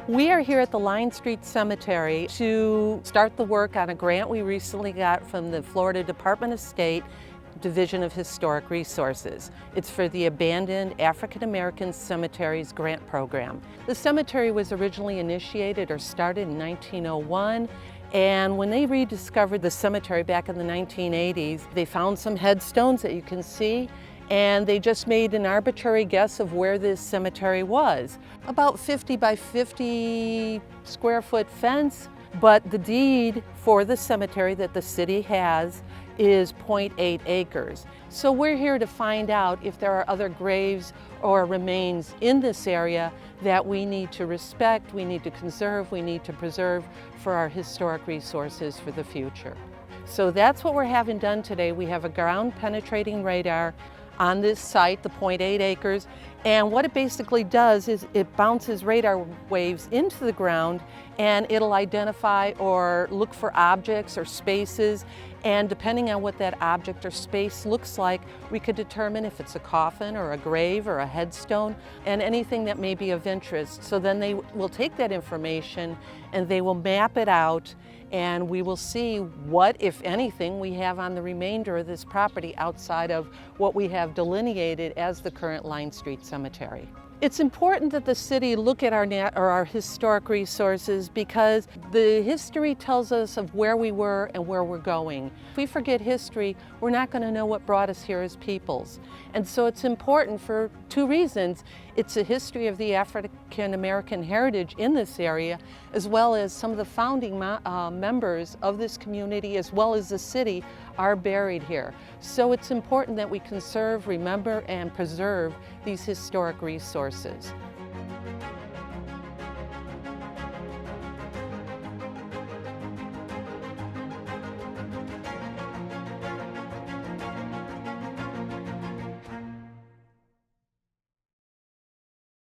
We are here at the Line Street Cemetery to start the work on a grant we recently got from the Florida Department of State Division of Historic Resources. It's for the Abandoned African-American Cemeteries Grant Program. The cemetery was originally initiated or started in 1901, and when they rediscovered the cemetery back in the 1980s, they found some headstones that you can see, and they just made an arbitrary guess of where this cemetery was. About 50 by 50 square foot fence, but the deed for the cemetery that the city has is 0.8 acres. So we're here to find out if there are other graves or remains in this area that we need to respect, we need to conserve, we need to preserve for our historic resources for the future. So that's what we're having done today. We have a ground penetrating radar on this site, the 0.8 acres, and what it basically does is it bounces radar waves into the ground and it'll identify or look for objects or spaces, and depending on what that object or space looks like, we could determine if it's a coffin or a grave or a headstone and anything that may be of interest. So then they will take that information and they will map it out, and we will see what, if anything, we have on the remainder of this property outside of what we have delineated as the current Line Street Cemetery. It's important that the city look at our historic resources because the history tells us of where we were and where we're going. If we forget history, we're not going to know what brought us here as peoples. And so it's important for two reasons. It's a history of the African-American heritage in this area, as well as some of the founding members of this community, as well as the city, are buried here. So it's important that we conserve, remember, and preserve these historic resources.